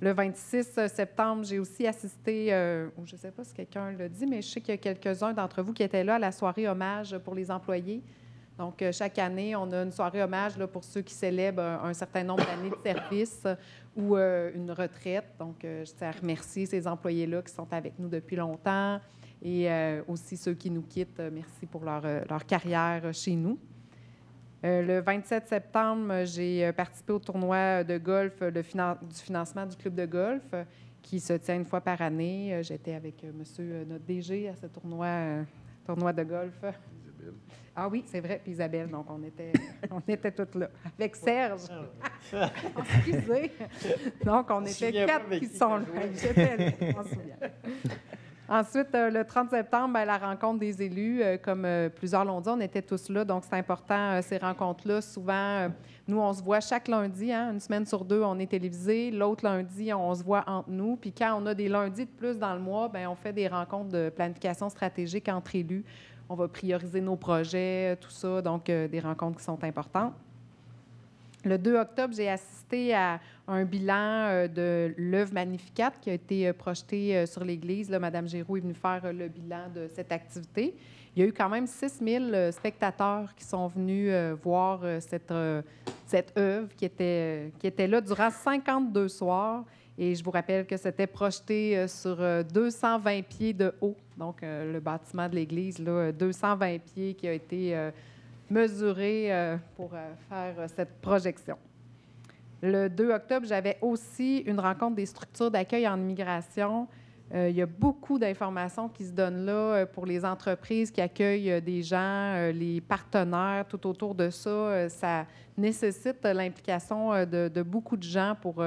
Le 26 septembre, j'ai aussi assisté, je ne sais pas si quelqu'un l'a dit, mais je sais qu'il y a quelques-uns d'entre vous qui étaient là à la soirée hommage pour les employés. Donc, chaque année, on a une soirée hommage là, pour ceux qui célèbrent un certain nombre d'années de service ou une retraite. Donc, je tiens à remercier ces employés-là qui sont avec nous depuis longtemps et aussi ceux qui nous quittent. Merci pour leur carrière chez nous. Le 27 septembre, j'ai participé au tournoi de golf du financement du club de golf qui se tient une fois par année. J'étais avec monsieur notre DG à ce tournoi de golf. Isabelle. Ah oui, c'est vrai, puis Isabelle. Donc, on était toutes là. Avec Serge. Excusez. Donc, on était 4 qui sont là. J'étais là, je m'en souviens. Ensuite, le 30 septembre, bien, la rencontre des élus, comme plusieurs l'ont dit, on était tous là. Donc, c'est important, ces rencontres-là. Souvent, nous, on se voit chaque lundi. Hein, une semaine sur 2, on est télévisé. L'autre lundi, on se voit entre nous. Puis quand on a des lundis de plus dans le mois, bien, on fait des rencontres de planification stratégique entre élus. On va prioriser nos projets, tout ça. Donc, des rencontres qui sont importantes. Le 2 octobre, j'ai assisté à un bilan de l'œuvre Magnificat qui a été projeté sur l'Église. Là, Mme Giroux est venue faire le bilan de cette activité. Il y a eu quand même 6 000 spectateurs qui sont venus voir cette œuvre qui était là durant 52 soirs. Et je vous rappelle que c'était projeté sur 220 pieds de haut. Donc, le bâtiment de l'Église, là, 220 pieds qui a été mesuré pour faire cette projection. Le 2 octobre, j'avais aussi une rencontre des structures d'accueil en immigration. Il y a beaucoup d'informations qui se donnent là pour les entreprises qui accueillent des gens, les partenaires, tout autour de ça. Ça nécessite l'implication de beaucoup de gens pour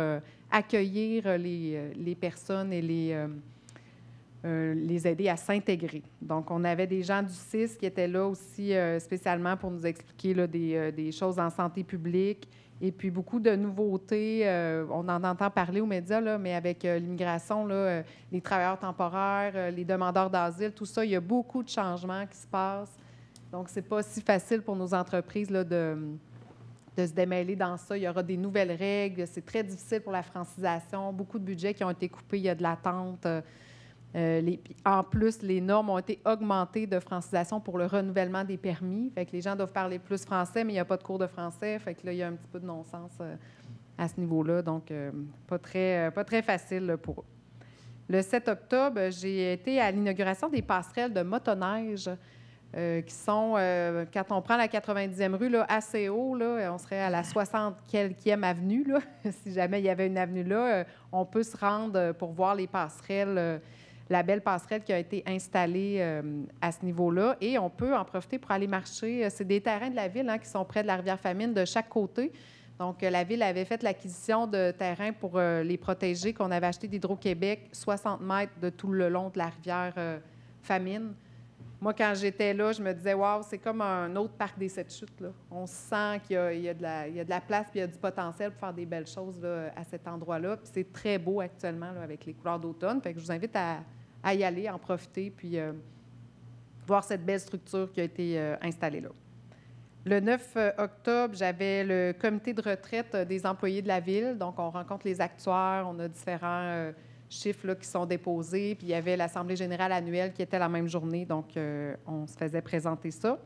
accueillir les personnes et les aider à s'intégrer. Donc, on avait des gens du CIS qui étaient là aussi spécialement pour nous expliquer là, des choses en santé publique. Et puis, beaucoup de nouveautés. On en entend parler aux médias, là, mais avec l'immigration, là, les travailleurs temporaires, les demandeurs d'asile, tout ça, il y a beaucoup de changements qui se passent. Donc, ce n'est pas si facile pour nos entreprises là, de se démêler dans ça. Il y aura des nouvelles règles. C'est très difficile pour la francisation. Beaucoup de budgets qui ont été coupés. Il y a de l'attente. En plus, les normes ont été augmentées de francisation pour le renouvellement des permis. Fait que les gens doivent parler plus français, mais il n'y a pas de cours de français. Fait que là, il y a un petit peu de non-sens à ce niveau-là. Donc, pas très facile là, pour eux. Le 7 octobre, j'ai été à l'inauguration des passerelles de motoneige qui sont, quand on prend la 90e rue, là, assez haut, là, on serait à la 60-quelquième avenue. Là. Si jamais il y avait une avenue là, on peut se rendre pour voir les passerelles, la belle passerelle qui a été installée à ce niveau-là. Et on peut en profiter pour aller marcher. C'est des terrains de la ville qui sont près de la rivière Famine de chaque côté. Donc, la Ville avait fait l'acquisition de terrains pour les protéger, qu'on avait acheté d'Hydro-Québec, 60 mètres de tout le long de la rivière Famine. Moi, quand j'étais là, je me disais, waouh, c'est comme un autre parc des Sept Chutes. Là. On sent qu'il y a de la place puis il y a du potentiel pour faire des belles choses là, à cet endroit-là. Puis c'est très beau actuellement là, avec les couleurs d'automne. Fait que je vous invite à y aller, en profiter, puis voir cette belle structure qui a été installée là. Le 9 octobre, j'avais le comité de retraite des employés de la Ville. Donc, on rencontre les actuaires, on a différents chiffres là, qui sont déposés. Puis, il y avait l'Assemblée générale annuelle qui était la même journée. Donc, on se faisait présenter ça.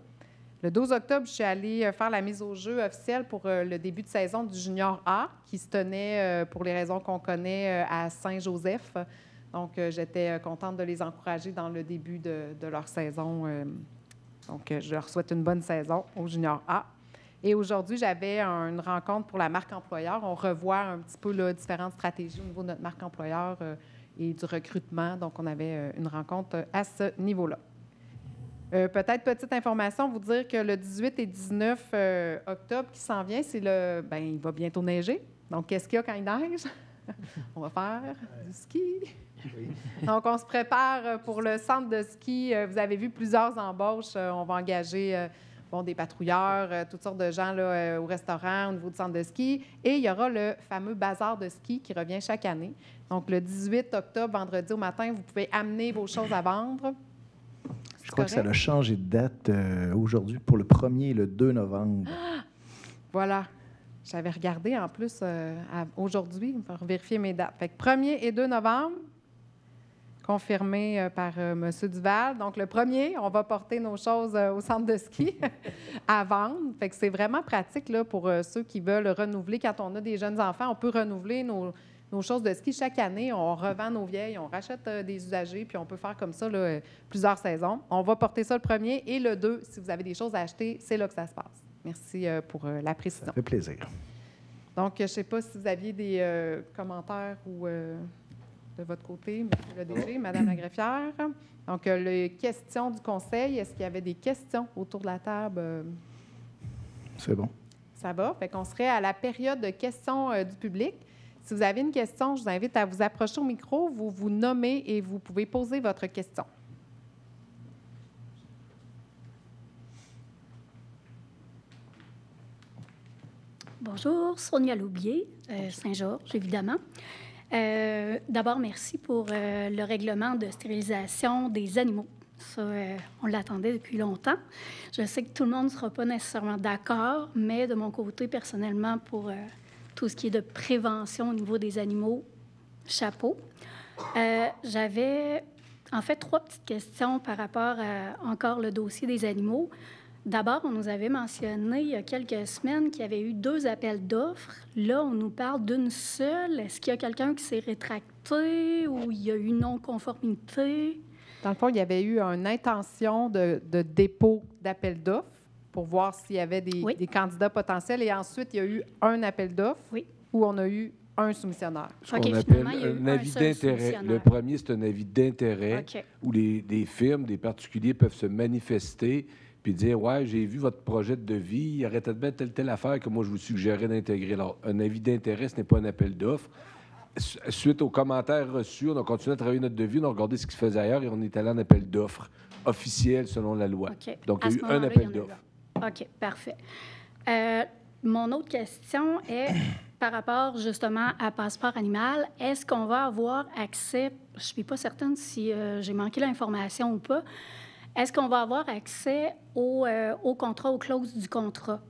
Le 12 octobre, je suis allée faire la mise au jeu officielle pour le début de saison du Junior A, qui se tenait, pour les raisons qu'on connaît, à Saint-Joseph. Donc, j'étais contente de les encourager dans le début de leur saison. Donc, je leur souhaite une bonne saison au Junior A. Et aujourd'hui, j'avais une rencontre pour la marque employeur. On revoit un petit peu là, différentes stratégies au niveau de notre marque employeur et du recrutement. Donc, on avait une rencontre à ce niveau-là. Peut-être petite information, vous dire que le 18 et 19 octobre qui s'en vient, c'est il va bientôt neiger. Donc, qu'est-ce qu'il y a quand il neige? On va faire du ski. Oui. Donc, on se prépare pour le centre de ski. Vous avez vu plusieurs embauches. On va engager des patrouilleurs, toutes sortes de gens là, au restaurant, au niveau du centre de ski. Et il y aura le fameux bazar de ski qui revient chaque année. Donc, le 18 octobre, vendredi au matin, vous pouvez amener vos choses à vendre. Je crois que ça a changé de date aujourd'hui pour le 1er et le 2 novembre. Ah! Voilà. J'avais regardé en plus aujourd'hui pour vérifier mes dates. Fait que 1er et 2 novembre, confirmé par M. Duval. Donc, le 1er, on va porter nos choses au centre de ski à vendre. Fait que c'est vraiment pratique là, pour ceux qui veulent renouveler. Quand on a des jeunes enfants, on peut renouveler nos choses de ski chaque année. On revend nos vieilles, on rachète des usagers, puis on peut faire comme ça là, plusieurs saisons. On va porter ça le 1er et le 2. Si vous avez des choses à acheter, c'est là que ça se passe. Merci pour la précision. Ça fait plaisir. Donc, je ne sais pas si vous aviez des commentaires ou de votre côté, M. le DG, Mme la greffière. Donc, les questions du conseil, est-ce qu'il y avait des questions autour de la table? C'est bon. Ça va. Fait qu'on serait à la période de questions du public. Si vous avez une question, je vous invite à vous approcher au micro, vous vous nommez et vous pouvez poser votre question. Bonjour, Sonia Loubier, Saint-Georges, évidemment. D'abord, merci pour le règlement de stérilisation des animaux. Ça, on l'attendait depuis longtemps. Je sais que tout le monde ne sera pas nécessairement d'accord, mais de mon côté, personnellement, pour tout ce qui est de prévention au niveau des animaux, chapeau. J'avais, en fait, 3 petites questions par rapport à encore le dossier des animaux. D'abord, on nous avait mentionné il y a quelques semaines qu'il y avait eu 2 appels d'offres. Là, on nous parle d'une seule. Est-ce qu'il y a quelqu'un qui s'est rétracté ou il y a eu non-conformité? Dans le fond, il y avait eu une intention de dépôt d'appel d'offres pour voir s'il y avait des candidats potentiels. Et ensuite, il y a eu un appel d'offres où on a eu un soumissionnaire. Ce qu'on appelle un avis d'intérêt. Le premier, c'est un avis d'intérêt où des firmes, des particuliers peuvent se manifester puis dire, ouais, j'ai vu votre projet de devis, il arrêtait de mettre telle affaire que moi, je vous suggérais d'intégrer. Alors, un avis d'intérêt, ce n'est pas un appel d'offres. Suite aux commentaires reçus, on a continué à travailler notre devis, on a regardé ce qui se faisait ailleurs et on est allé en appel d'offres officiel selon la loi. Donc, il y a eu un appel d'offres. OK, parfait. mon autre question est par rapport justement à Passeport animal. Est-ce qu'on va avoir accès, je ne suis pas certaine si j'ai manqué l'information ou pas, est-ce qu'on va avoir accès au contrat, aux clauses du contrat?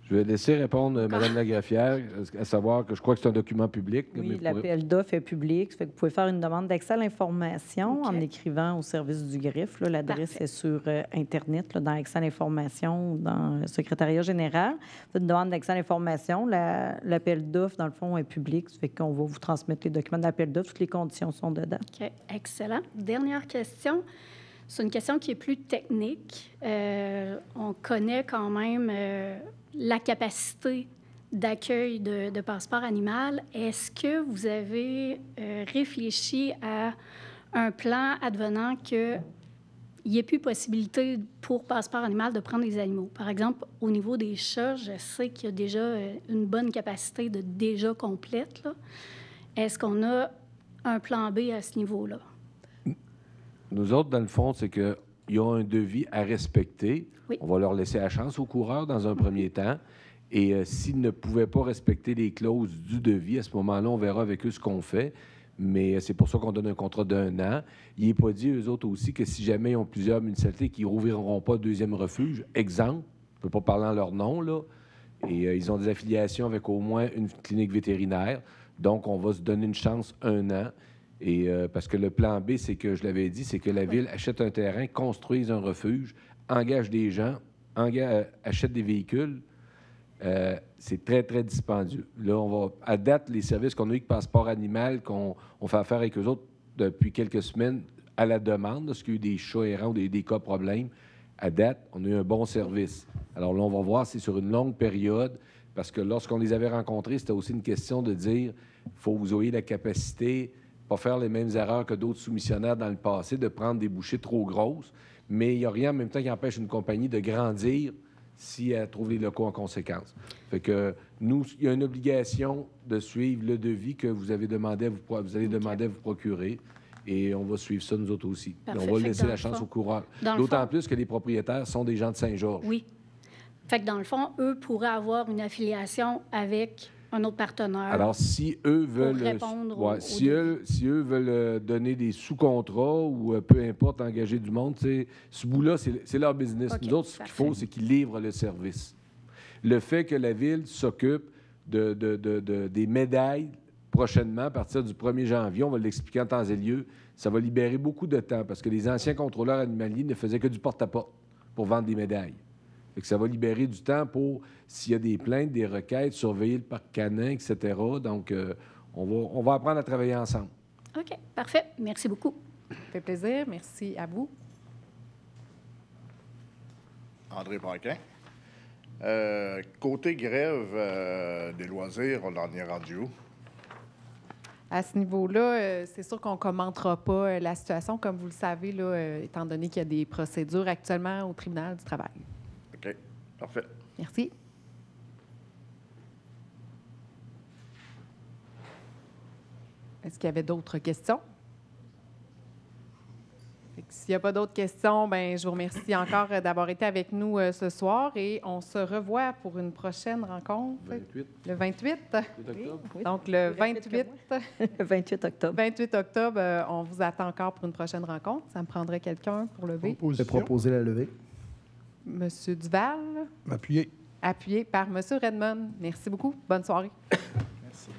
Je vais laisser répondre Mme Lagraffière, à savoir que je crois que c'est un document public. Oui, l'appel d'offres est public. Ça fait que vous pouvez faire une demande d'accès à l'information en écrivant au service du greffe. L'adresse est sur Internet, là, dans Accès à l'information ou dans le secrétariat général. Vous faites une demande d'accès à l'information. L'appel d'offres, dans le fond, est public. Ça fait qu'on va vous transmettre les documents d'appel d'offres. Toutes les conditions sont dedans. OK, excellent. Dernière question. C'est une question qui est plus technique. On connaît quand même la capacité d'accueil de Passeport animal. Est-ce que vous avez réfléchi à un plan advenant qu'il n'y ait plus possibilité pour Passeport animal de prendre des animaux? Par exemple, au niveau des chats, je sais qu'il y a déjà une bonne capacité de déjà complète, là. Est-ce qu'on a un plan B à ce niveau-là? Nous autres, dans le fond, c'est qu'ils ont un devis à respecter. Oui. On va leur laisser la chance aux coureurs dans un premier temps. Et s'ils ne pouvaient pas respecter les clauses du devis, à ce moment-là, on verra avec eux ce qu'on fait. Mais c'est pour ça qu'on donne un contrat d'1 an. Il n'est pas dit, eux autres aussi, que si jamais ils ont plusieurs municipalités qui ne rouvriront pas deuxième refuge, exemple, je ne peux pas parler en leur nom, là, et ils ont des affiliations avec au moins une clinique vétérinaire. Donc, on va se donner une chance 1 an. Et parce que le plan B, c'est que, je l'avais dit, c'est que la Ville achète un terrain, construise un refuge, engage des gens, achète des véhicules. C'est très, très dispendieux. Là, à date, les services qu'on a eu avec Passeport animal, qu'on fait affaire avec eux autres depuis quelques semaines, à la demande, parce qu'il y a eu des chats errants ou des cas problèmes, à date, on a eu un bon service. Alors là, on va voir, c'est sur une longue période, parce que lorsqu'on les avait rencontrés, c'était aussi une question de dire, il faut que vous ayez la capacité, pas faire les mêmes erreurs que d'autres soumissionnaires dans le passé, de prendre des bouchées trop grosses, mais il n'y a rien en même temps qui empêche une compagnie de grandir si elle trouve les locaux en conséquence. Fait que nous, il y a une obligation de suivre le devis que vous allez demander à vous procurer, et on va suivre ça nous autres aussi. Parfait. On va laisser la chance aux coureurs. D'autant plus que les propriétaires sont des gens de Saint-Georges. Oui. Fait que dans le fond, eux pourraient avoir une affiliation avec un autre partenaire. Alors, si eux veulent, si eux veulent donner des sous-contrats ou peu importe, engager du monde, ce bout-là, c'est leur business. Okay, nous autres, ce qu'il faut, c'est qu'ils livrent le service. Le fait que la Ville s'occupe des médailles prochainement, à partir du 1er janvier, on va l'expliquer en temps et lieu, ça va libérer beaucoup de temps parce que les anciens contrôleurs animaliers ne faisaient que du porte-à-porte pour vendre des médailles. Fait que ça va libérer du temps pour, s'il y a des plaintes, des requêtes, surveiller le parc canin, etc. Donc, on va apprendre à travailler ensemble. OK, parfait. Merci beaucoup. Ça fait plaisir. Merci à vous. André Paquin. Côté grève des loisirs, on en est rendu où? À ce niveau-là, c'est sûr qu'on ne commentera pas la situation, comme vous le savez, là, étant donné qu'il y a des procédures actuellement au tribunal du travail. OK, parfait. Merci. Est-ce qu'il y avait d'autres questions? S'il n'y a pas d'autres questions, bien, je vous remercie encore d'avoir été avec nous ce soir et on se revoit pour une prochaine rencontre. 28. Le 28? Octobre. Oui. Donc, le 28. Le 28 octobre. 28 octobre, on vous attend encore pour une prochaine rencontre. Ça me prendrait quelqu'un pour lever. Je vais proposer la levée. Monsieur Duval. Appuyé. Appuyé par Monsieur Redmond. Merci beaucoup. Bonne soirée. Merci.